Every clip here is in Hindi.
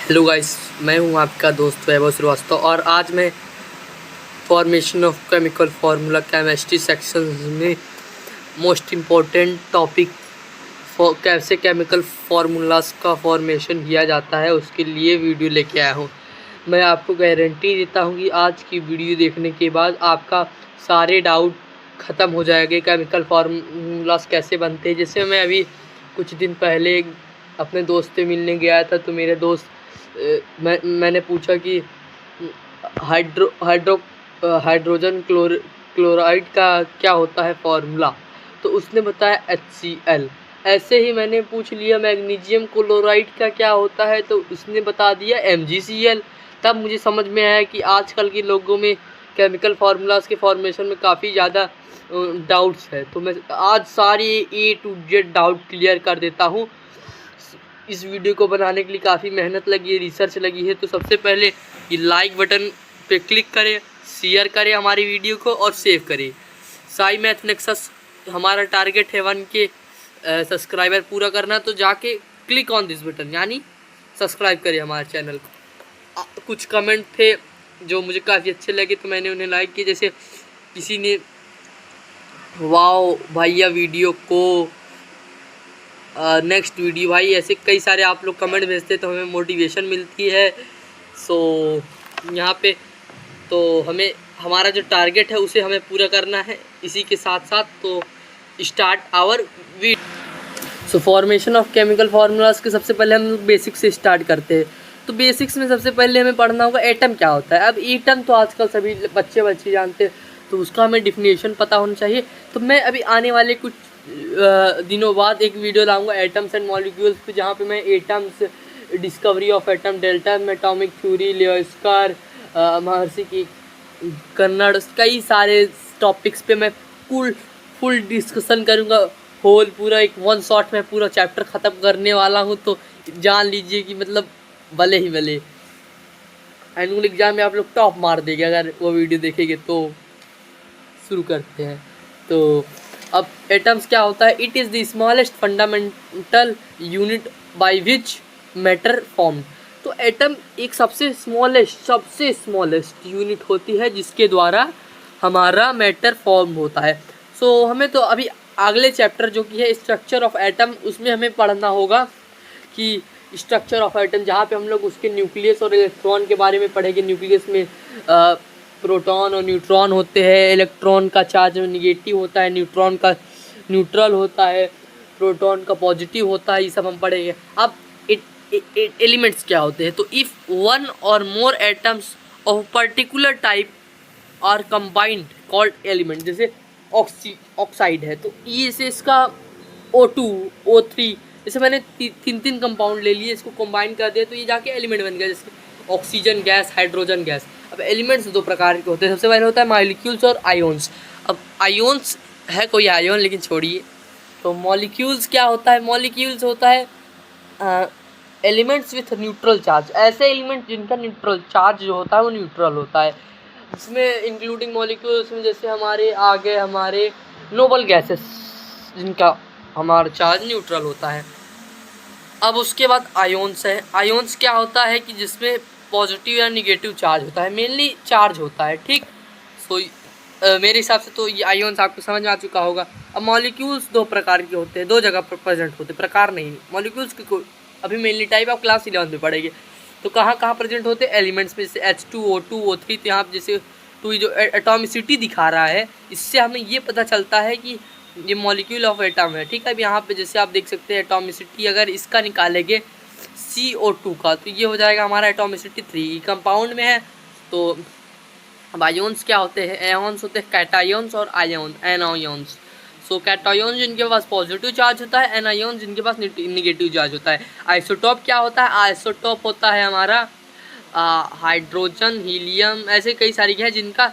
हेलो गाइस, मैं हूं आपका दोस्त वैभव श्रीवास्तव और आज मैं formation of chemical formula chemistry section में मोस्ट इम्पोर्टेंट टॉपिक कैसे केमिकल फार्मूलाज का फॉर्मेशन किया जाता है उसके लिए वीडियो लेके आया हूं। मैं आपको गारंटी देता हूं कि आज की वीडियो देखने के बाद आपका सारे डाउट ख़त्म हो जाएंगे। केमिकल फार्मूलाज कैसे बनते हैं, जैसे मैं अभी कुछ दिन पहले अपने दोस्त से मिलने गया था तो मेरे दोस्त मैंने पूछा कि हाइड्रोजन क्लोराइड का क्या होता है फॉर्मूला, तो उसने बताया HCl। ऐसे ही मैंने पूछ लिया मैग्नीशियम क्लोराइड का क्या होता है, तो उसने बता दिया MgCl। तब मुझे समझ में आया कि आजकल के लोगों में केमिकल फार्मूलाज के फॉर्मेशन में काफ़ी ज़्यादा डाउट्स है। तो मैं आज सारी A to Z doubt clear कर देता हूँ। इस वीडियो को बनाने के लिए काफ़ी मेहनत लगी है, रिसर्च लगी है। तो सबसे पहले ये लाइक बटन पे क्लिक करें, शेयर करें हमारी वीडियो को और सेव करें। साई मैथ नेक्सस हमारा टारगेट है 1K सब्सक्राइबर पूरा करना, तो जाके क्लिक ऑन दिस बटन यानी सब्सक्राइब करें हमारे चैनल को। कुछ कमेंट थे जो मुझे काफ़ी अच्छे लगे तो मैंने उन्हें लाइक किया। जैसे किसी ने वाओ भैया वीडियो को नेक्स्ट वीडियो भाई, ऐसे कई सारे आप लोग कमेंट भेजते तो हमें मोटिवेशन मिलती है। सो यहाँ पे तो हमें हमारा जो टारगेट है उसे हमें पूरा करना है। इसी के साथ साथ तो start our video. So formation of chemical formulas के सबसे पहले हम लोग बेसिक्स से स्टार्ट करते हैं। तो बेसिक्स में सबसे पहले हमें पढ़ना होगा एटम क्या होता है। अब एटम तो आजकल सभी बच्चे जानते हैं, तो उसका हमें डिफिनेशन पता होना चाहिए। तो मैं अभी आने वाले कुछ दिनों बाद एक वीडियो लाऊंगा एटम्स एंड मॉलिक्यूल्स पे, जहाँ पे मैं atoms, discovery of atom, Dalton atomic theory, लियोस्कार, महर्षि की कन्नड़, कई सारे टॉपिक्स पे मैं फुल डिस्कशन करूँगा। होल पूरा एक वन शॉट में पूरा चैप्टर ख़त्म करने वाला हूँ। तो जान लीजिए कि मतलब भले ही भले एनुअल एग्जाम में आप लोग टॉप मार देंगे अगर वो वीडियो देखेंगे। तो शुरू करते हैं। तो अब एटम्स क्या होता है। It is the smallest fundamental unit by which matter form. तो एटम एक सबसे स्मॉलेस्ट यूनिट होती है जिसके द्वारा हमारा मैटर फॉर्म होता है। सो हमें तो अभी अगले चैप्टर जो कि है स्ट्रक्चर ऑफ एटम, उसमें हमें पढ़ना होगा कि स्ट्रक्चर ऑफ एटम, जहाँ पे हम लोग उसके न्यूक्लियस और इलेक्ट्रॉन के बारे में पढ़ेंगे। न्यूक्लियस में प्रोटॉन और न्यूट्रॉन होते हैं, इलेक्ट्रॉन का चार्ज निगेटिव होता है, न्यूट्रॉन का न्यूट्रल होता है, प्रोटॉन का पॉजिटिव होता है, ये सब हम पढ़ेंगे। अब एलिमेंट्स क्या होते हैं। तो if one or more atoms of particular type are combined called element. जैसे ऑक्साइड है तो ये से इसका O2 O3, जैसे मैंने तीन कंपाउंड ले लिए, इसको कंबाइन कर दिया तो ये जाके एलिमेंट बन गया। जैसे ऑक्सीजन गैस, हाइड्रोजन गैस। अब एलिमेंट्स दो प्रकार के होते हैं। सबसे पहले होता है मॉलिक्यूल्स और आयोन्स। अब आयोन्स है कोई आयोन, लेकिन छोड़िए। तो मॉलिक्यूल्स क्या होता है। मॉलिक्यूल्स होता है एलिमेंट्स विथ न्यूट्रल चार्ज। ऐसे एलिमेंट जिनका न्यूट्रल चार्ज जो होता है वो न्यूट्रल होता है। इसमें इंक्लूडिंग मॉलिक्यूल्स में जैसे हमारे नोबल गैसेस जिनका हमारा चार्ज न्यूट्रल होता है। अब उसके बाद आयोन्स है। आयोन्स क्या होता है कि जिसमें पॉजिटिव या निगेटिव चार्ज होता है, मेनली चार्ज होता है। ठीक, सो मेरे हिसाब से तो ये आयोन्स आपको समझ में आ चुका होगा। अब मॉलिक्यूल्स दो प्रकार के होते हैं, दो जगह पर प्रेजेंट होते हैं, प्रकार नहीं। मॉलिक्यूल्स की अभी मेनली टाइप आप क्लास 11 में पढ़ेंगे। तो कहाँ प्रेजेंट होते हैं, एलिमेंट्स में, जैसे H2 O2 O3। तो यहाँ जैसे टू जो एटॉमिसिटी दिखा रहा है, इससे हमें ये पता चलता है कि ये मॉलिक्यूल ऑफ एटम है। ठीक है, अब यहाँ पे जैसे आप देख सकते हैं एटॉमिसिटी अगर इसका निकालेंगे CO2 का, तो ये हो जाएगा हमारा एटॉमिसिटी 3। कंपाउंड में है। तो अब आयोन्स क्या होते हैं। एयॉन्स होते हैं कैटायोन्स और एनायोन्स। सो कैटायोन जिनके पास पॉजिटिव चार्ज होता है, एनायोन जिनके पास निगेटिव चार्ज होता है। आइसोटॉप क्या होता है। आइसोटॉप होता है हमारा हाइड्रोजन, हीलियम, ऐसे कई सारी है जिनका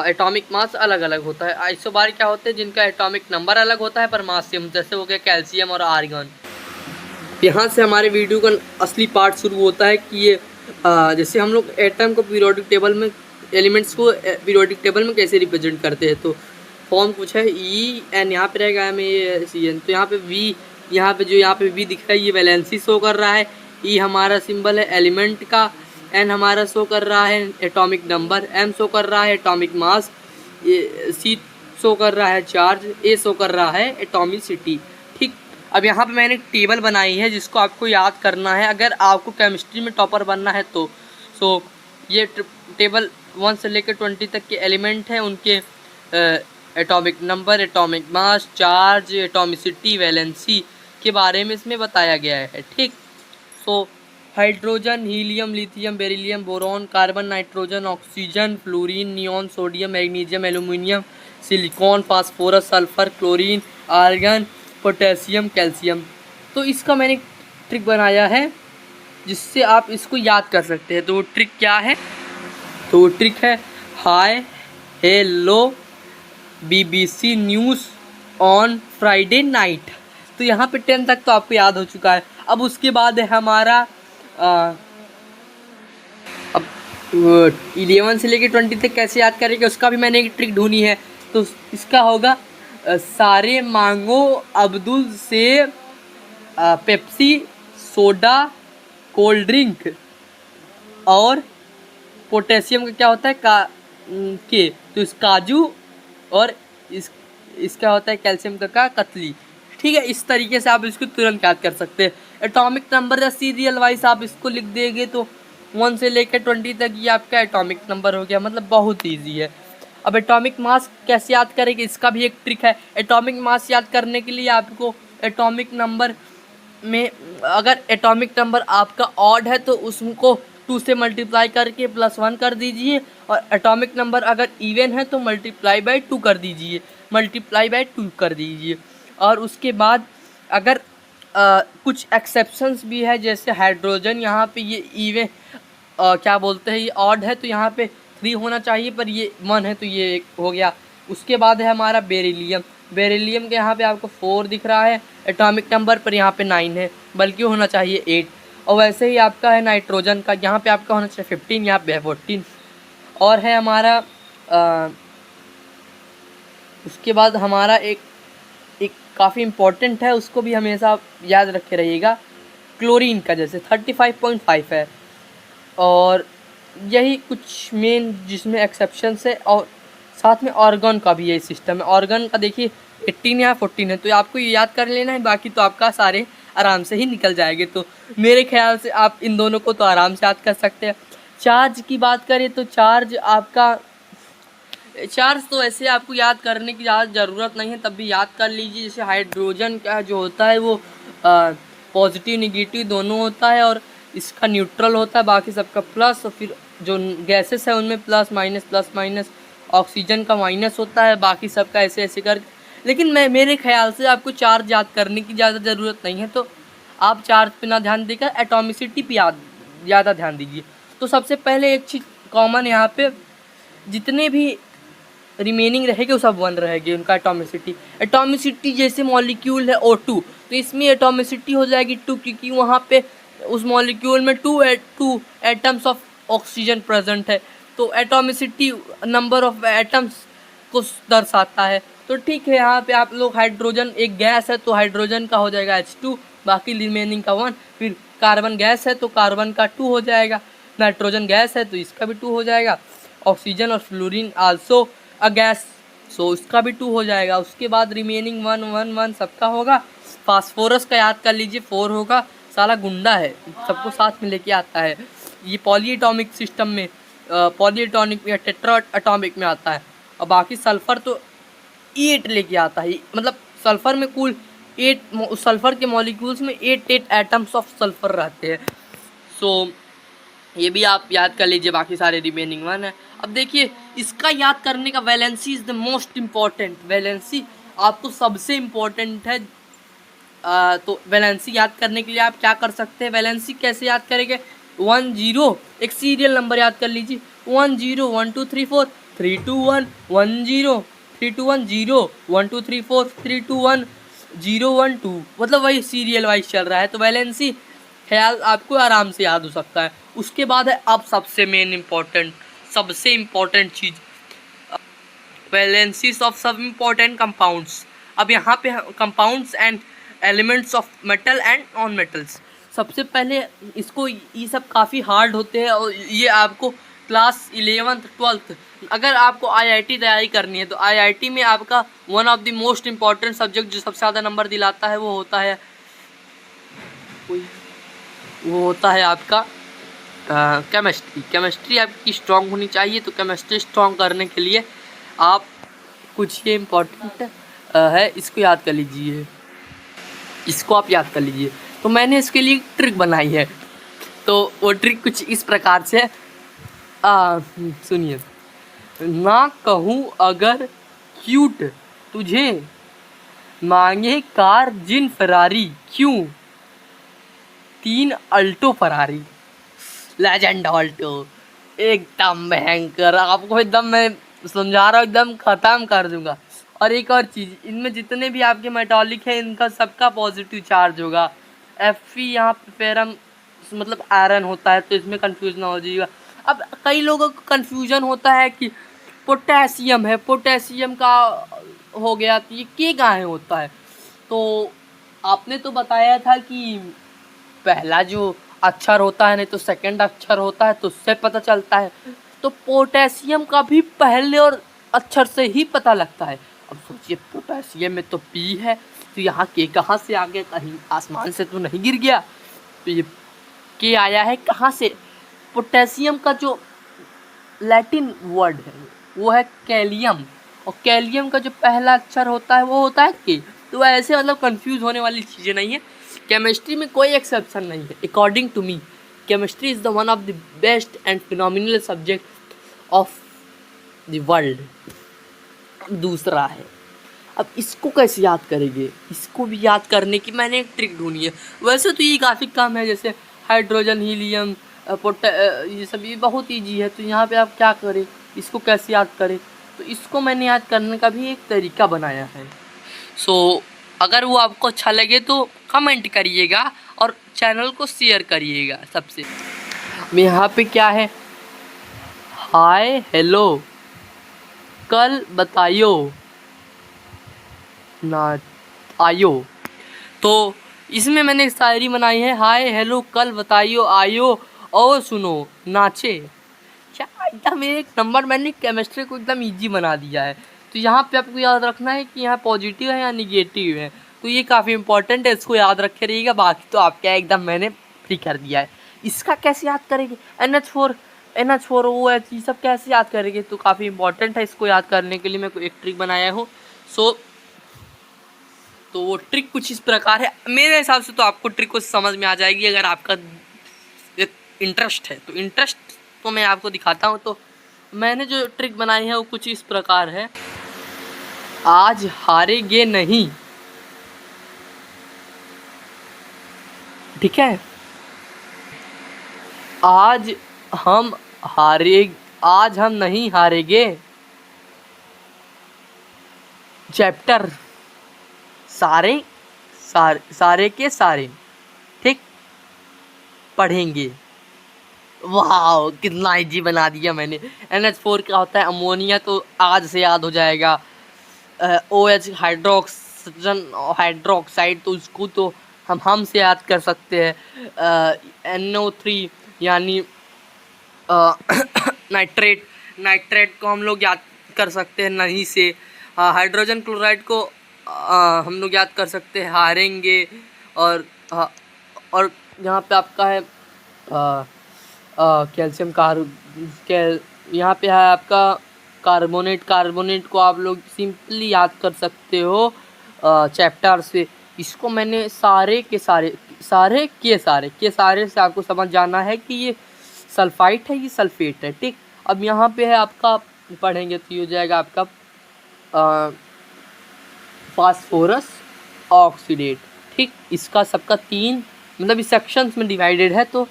एटॉमिक मास अलग अलग होता है। आइसोबार क्या होते हैं जिनका एटॉमिक नंबर अलग होता है पर मास सेम, जैसे हो गया कैल्शियम और आर्गन। यहाँ से हमारे वीडियो का असली पार्ट शुरू होता है कि ये जैसे हम लोग एटम को पीरियोडिक टेबल में, एलिमेंट्स को पीरियोडिक टेबल में कैसे रिप्रेजेंट करते हैं। तो फॉर्म कुछ है EN, यहाँ पे रहेगा MACN। तो यहाँ पे V, यहाँ पे V दिख रहा है ये वैलेंसी शो कर रहा है। ई हमारा सिंबल है एलिमेंट का, एन हमारा शो कर रहा है एटॉमिक नंबर, एम शो कर रहा है एटॉमिक मास, सी शो कर रहा है चार्ज, ए शो कर रहा है एटॉमिसिटी। ठीक, अब यहाँ पे मैंने एक टेबल बनाई है जिसको आपको याद करना है अगर आपको केमिस्ट्री में टॉपर बनना है तो। सो ये टेबल 1 से लेकर 20 तक के एलिमेंट हैं, उनके atomic number, atomic mass, charge, atomicity, valency के बारे में इसमें बताया गया है। ठीक, so hydrogen, helium, lithium, beryllium, boron, carbon, nitrogen, oxygen, fluorine, neon, sodium, magnesium, aluminium, silicon, phosphorus, sulphur, chlorine, argon, potassium, calcium. तो इसका मैंने ट्रिक बनाया है जिससे आप इसको याद कर सकते हैं। तो वो ट्रिक क्या है? तो वो ट्रिक है hi hello BBC news on Friday night. तो यहाँ पे 10 तक तो आपको याद हो चुका है। अब उसके बाद है हमारा अब 11 से लेकर 20 तक कैसे याद करेंगे उसका भी मैंने एक ट्रिक ढूंढी है। तो इसका होगा सारे मांगो अब्दुल से पेप्सी, सोडा, कोल्ड ड्रिंक, और पोटेशियम का क्या होता है के, तो इस काजू, और इसका होता है कैल्शियम का कतली। ठीक है, इस तरीके से आप इसको तुरंत याद कर सकते हैं। एटॉमिक नंबर या सीरियल वाइज आप इसको लिख देंगे तो 1 से लेकर 20 तक ये आपका एटॉमिक नंबर हो गया, मतलब बहुत ईजी है। अब एटॉमिक मास कैसे याद करेंगे इसका भी एक ट्रिक है। एटॉमिक मास याद करने के लिए आपको एटॉमिक नंबर में, अगर एटॉमिक नंबर आपका ऑड है तो उसको 2 से मल्टीप्लाई करके +1 कर दीजिए, और एटॉमिक नंबर अगर इवन है तो मल्टीप्लाई बाय 2 कर दीजिए, और उसके बाद अगर कुछ एक्सेप्शंस भी है, जैसे हाइड्रोजन, यहाँ पे ये इवन क्या बोलते हैं, ये ऑड है तो यहाँ पे 3 होना चाहिए, पर ये 1 है तो ये 1 हो गया। उसके बाद है हमारा बेरिलियम के यहाँ पे आपको 4 दिख रहा है एटॉमिक नंबर, पर यहाँ पे 9 है, बल्कि होना चाहिए 8। और वैसे ही आपका है नाइट्रोजन का, यहाँ पे आपका होना चाहिए 15, यहाँ पे है 14। और है हमारा उसके बाद हमारा एक काफ़ी इम्पोर्टेंट है, उसको भी हमेशा याद रखे रहिएगा, क्लोरीन का, जैसे 35.5 है। और यही कुछ मेन जिसमें एक्सेप्शंस है, और साथ में ऑर्गन का भी यही सिस्टम है। ऑर्गन का देखिए 18 या 14 है, तो आपको ये याद कर लेना है, बाकी तो आपका सारे आराम से ही निकल जाएंगे। तो मेरे ख्याल से आप इन दोनों को तो आराम से याद कर सकते हैं। चार्ज की बात करें तो चार्ज तो ऐसे आपको याद करने की ज़्यादा ज़रूरत नहीं है, तब भी याद कर लीजिए। जैसे हाइड्रोजन का जो होता है वो पॉजिटिव निगेटिव दोनों होता है, और इसका न्यूट्रल होता है, बाकी सबका प्लस। और फिर जो गैसेस है उनमें प्लस माइनस, ऑक्सीजन का माइनस होता है, बाकी सबका ऐसे ऐसे कर। लेकिन मेरे ख्याल से आपको चार्ज याद करने की ज़्यादा ज़रूरत नहीं है, तो आप चार्ज पे ना ध्यान देकर एटॉमिसिटी पे ज़्यादा ध्यान दीजिए। तो सबसे पहले एक चीज़ कॉमन यहाँ पे, जितने भी रिमेनिंग रहेंगे वो सब 1 रहेगी उनका एटॉमिसिटी। जैसे मॉलिक्यूल है O2, तो इसमें एटॉमिसिटी हो जाएगी 2, क्योंकि वहाँ पे उस मॉलिक्यूल में 2 एटम्स ऑफ ऑक्सीजन प्रेजेंट है, तो एटॉमिसिटी नंबर ऑफ एटम्स को दर्शाता है। तो ठीक है, यहाँ पे आप लोग हाइड्रोजन एक गैस है तो हाइड्रोजन का हो जाएगा H2, बाकी रिमेनिंग का 1। फिर कार्बन गैस है तो कार्बन का 2 हो जाएगा, नाइट्रोजन गैस है तो इसका भी 2 हो जाएगा, ऑक्सीजन और फ्लोरीन आल्सो अ गैस, सो इसका भी 2 हो जाएगा। उसके बाद रिमेनिंग 1 सबका होगा। फास्फोरस का याद कर लीजिए 4 होगा, साला गुंडा है, सबको साथ में लेके आता है। ये पॉलीएटॉमिक सिस्टम में, पॉलीएटॉमिक या टेट्रा एटॉमिक में आता है। और बाकी सल्फ़र तो 8 लेके आता है, मतलब सल्फ़र में कुल 8 सल्फ़र के मॉलिक्यूल्स में 8 एटम्स ऑफ सल्फ़र रहते हैं। सो ये भी आप याद कर लीजिए, बाकी सारे रिमेनिंग 1 है। अब देखिए इसका याद करने का, valency is the most important, valency आपको सबसे इम्पोर्टेंट है। तो वैलेंसी याद करने के लिए आप क्या कर सकते हैं, वैलेंसी कैसे याद करेंगे, 1 0 एक सीरियल नंबर याद कर लीजिए, 1 0 1 2 3 4 3 2 1 1 0 3 2 1 0 1 2 3 4 3 2 1 0 1 2, मतलब वही सीरियल वाइज चल रहा है। तो वैलेंसी ख्याल आपको आराम से याद हो सकता है। उसके बाद है अब सबसे मेन इम्पोर्टेंट, सबसे इम्पोर्टेंट चीज़, वैलेंसीज ऑफ सब इम्पोर्टेंट कंपाउंड्स। अब यहाँ पे compounds and elements of metal and non metals. सबसे पहले इसको, ये सब काफ़ी हार्ड होते हैं और ये आपको क्लास 11th 12th, अगर आपको आईआईटी तैयारी करनी है तो आईआईटी में आपका one of the most important subject जो सबसे ज़्यादा नंबर दिलाता है वो होता है आपका केमिस्ट्री। केमिस्ट्री आपकी स्ट्रॉन्ग होनी चाहिए। तो केमिस्ट्री स्ट्रॉन्ग करने के लिए आप कुछ ये इम्पोर्टेंट है, इसको याद कर लीजिए, इसको आप याद कर लीजिए। तो मैंने इसके लिए ट्रिक बनाई है। तो वो ट्रिक कुछ इस प्रकार से सुनिए। ना कहूँ अगर क्यूट तुझे, मांगे कार जिन फरारी, क्यों 3 अल्टो फरारी। लेजेंड ऑल्टो, एकदम भयंकर, आपको एकदम मैं समझा रहा हूँ, एकदम ख़त्म कर दूंगा। और एक और चीज़, इनमें जितने भी आपके मेटालिक है इनका सबका पॉजिटिव चार्ज होगा। Fe यहाँ पे फेरम मतलब आयरन होता है, तो इसमें कंफ्यूज ना हो जाइएगा। अब कई लोगों को कंफ्यूजन होता है कि पोटेशियम है, पोटेशियम का हो गया तो ये के गाहे होता है। तो आपने तो बताया था कि पहला जो अक्षर होता है नहीं तो सेकंड अक्षर होता है, तो उससे पता चलता है। तो पोटेशियम का भी पहले और अक्षर से ही पता लगता है। अब सोचिए पोटेशियम में तो पी है, तो यहाँ के कहाँ से आ गया, कहीं आसमान से तो नहीं गिर गया। तो ये के आया है कहाँ से? पोटेशियम का जो लैटिन वर्ड है वो है कैलियम, और कैलियम का जो पहला अक्षर होता है वो होता है के। तो ऐसे मतलब कंफ्यूज होने वाली चीज़ें नहीं है। केमिस्ट्री में कोई एक्सेप्शन नहीं है। According to me chemistry is the one of the best and phenomenal subject of the world. दूसरा है, अब इसको कैसे याद करेंगे? इसको भी याद करने की मैंने एक ट्रिक ढूंढी है। वैसे तो ये काफ़ी कम है, जैसे हाइड्रोजन, हीलियम, ये सब ये बहुत ईजी है। तो यहाँ पे आप क्या करें, इसको कैसे याद करें? तो इसको मैंने याद करने का भी एक तरीका बनाया है। सो अगर वो आपको अच्छा लगे तो कमेंट करिएगा और चैनल को शेयर करिएगा। सबसे यहाँ पे क्या है, हाय हेलो कल बताइयो ना आयो। तो इसमें मैंने एक शायरी बनाई है, हाय हेलो कल बताइयो आयो और सुनो नाचे। क्या एकदम एक नंबर, मैंने केमिस्ट्री को एकदम इजी बना दिया है। तो यहाँ पे आपको याद रखना है कि यहाँ पॉजिटिव है या निगेटिव है। तो ये काफ़ी इंपॉर्टेंट है, इसको याद रखे रहिएगा। बाकी तो आपका एकदम मैंने फ्री कर दिया है। इसका कैसे याद करेंगे, NH4 OH ये सब कैसे याद करेंगे? तो काफ़ी इंपॉर्टेंट है, इसको याद करने के लिए मैं एक ट्रिक बनाया हूँ। तो वो ट्रिक कुछ इस प्रकार है। मेरे हिसाब से तो आपको ट्रिक को समझ में आ जाएगी अगर आपका इंटरेस्ट है। तो इंटरेस्ट तो मैं आपको दिखाता हूँ। तो मैंने जो ट्रिक बनाई है वो कुछ इस प्रकार है, आज हारेंगे नहीं, ठीक है? आज हम नहीं हारेंगे, चैप्टर सारे के सारे ठीक पढ़ेंगे। वाह कितना इजी बना दिया मैंने। NH4 क्या होता है, अमोनिया, तो आज से याद हो जाएगा। OH हाइड्रोक्साइड, तो उसको तो हम से याद कर सकते हैं। NO3 यानी नाइट्रेट को हम लोग याद कर सकते हैं नहीं से। हाइड्रोजन क्लोराइड को हम लोग याद कर सकते हैं हारेंगे। और यहाँ पे आपका है कैल्शियम यहाँ पे है आपका कार्बोनेट को आप लोग सिंपली याद कर सकते हो चैप्टर से। इसको मैंने सारे के सारे से आपको समझ जाना है कि ये सल्फाइट है, ये सल्फेट है, ठीक। अब यहाँ पे है आपका पढ़ेंगे तो ये हो जाएगा आपका फास्फोरस ऑक्सीडेट, ठीक। इसका सबका 3 मतलब इस सेक्शंस में डिवाइडेड है। तो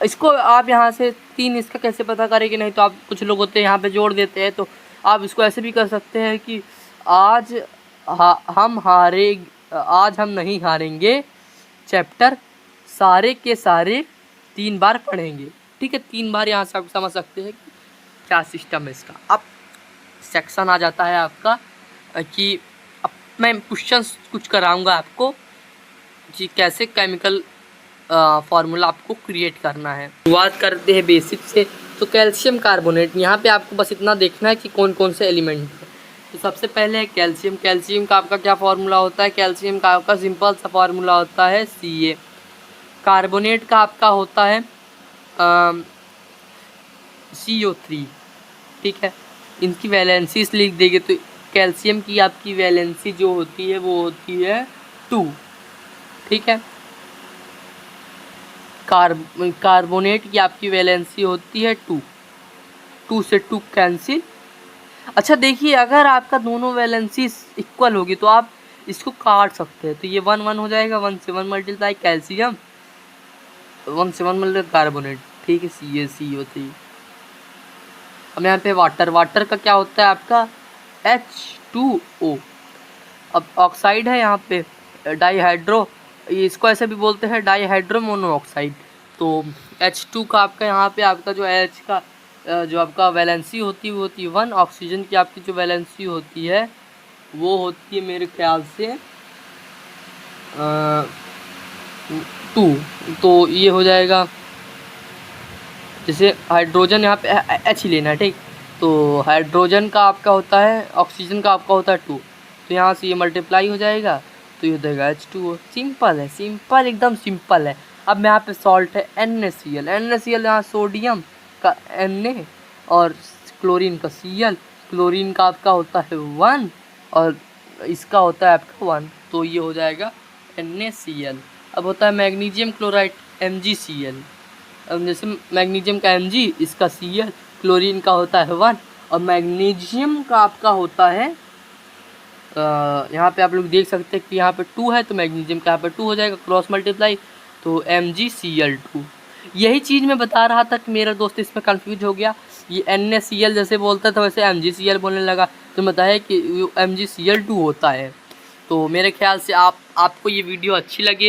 इसको आप यहाँ से 3 इसका कैसे पता करेंगे? नहीं तो आप कुछ लोग होते हैं यहाँ पे जोड़ देते हैं। तो आप इसको ऐसे भी कर सकते हैं कि आज हम नहीं हारेंगे, चैप्टर सारे के सारे 3 बार पढ़ेंगे, ठीक है। 3 बार यहाँ से आप समझ सकते हैं कि क्या सिस्टम है इसका। अब सेक्शन आ जाता है आपका कि अब मैं क्वेश्चंस कुछ कराऊंगा आपको कि कैसे केमिकल फार्मूला आपको क्रिएट करना है। शुरुआत करते हैं बेसिक से। तो कैल्शियम कार्बोनेट, यहाँ पे आपको बस इतना देखना है कि कौन कौन से एलिमेंट हैं। तो सबसे पहले है कैल्शियम। कैल्शियम का आपका क्या फार्मूला होता है? कैल्शियम का आपका सिंपल सा फार्मूला होता है Ca। कार्बोनेट का आपका होता है CO3, ठीक है। इनकी वैलेंसीज लिख देंगे तो कैल्शियम की आपकी वैलेंसी जो होती है वो होती है 2, ठीक है। कार्बोनेट की आपकी वैलेंसी होती है 2 से 2 कैंसिल। अच्छा देखिए, अगर आपका दोनों वैलेंसी इक्वल होगी तो आप इसको काट सकते हैं। तो ये 1 1 हो जाएगा, 1 से 1 मल्टीप्लाई कैल्शियम, 1 से 1 मल्टीप्लाई कार्बोनेट, ठीक है, CaCO3। अब यहाँ पे वाटर का क्या होता है आपका H2O। अब ऑक्साइड है यहाँ पे डाईहाइड्रो, इसको ऐसे भी बोलते हैं डाईहाइड्रो मोनोऑक्साइड। तो H2 का आपका यहाँ पे आपका जो H का जो आपका वैलेंसी होती है वो होती है 1। ऑक्सीजन की आपकी जो वैलेंसी होती है वो होती है मेरे ख्याल से 2। तो ये हो जाएगा, जैसे हाइड्रोजन यहाँ पे H ही लेना है, ठीक। तो हाइड्रोजन का आपका होता है, ऑक्सीजन का आपका होता है 2, तो यहाँ से ये मल्टीप्लाई हो जाएगा तो ये हो जाएगा H2O। सिंपल है, सिंपल, एकदम सिंपल है। अब यहाँ पे सॉल्ट है NaCl यहाँ सोडियम का Na और क्लोरीन का Cl। क्लोरीन का आपका होता है 1 और इसका होता है आपका 1, तो ये हो जाएगा NaCl। अब होता है मैग्नीशियम क्लोराइड MgCl। अब जैसे मैग्नीशियम का Mg, इसका Cl, क्लोरीन का होता है 1 और मैग्नीशियम का आपका होता है यहाँ पे आप लोग देख सकते हैं कि यहाँ पे 2 है तो मैग्नीशियम का यहाँ पे 2 हो जाएगा, क्रॉस मल्टीप्लाई, तो MgCl2। यही चीज़ मैं बता रहा था कि मेरा दोस्त इसमें कंफ्यूज हो गया। ये NaCl जैसे बोलता था वैसे MgCl बोलने लगा, तो बताया कि MgCl2 होता है। तो मेरे ख्याल से आपको ये वीडियो अच्छी लगी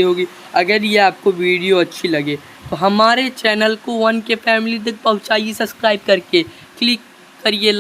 होगी। अगर ये आपको वीडियो अच्छी लगे तो हमारे चैनल को 1K फैमिली तक पहुँचाइए, सब्सक्राइब करके क्लिक करिए।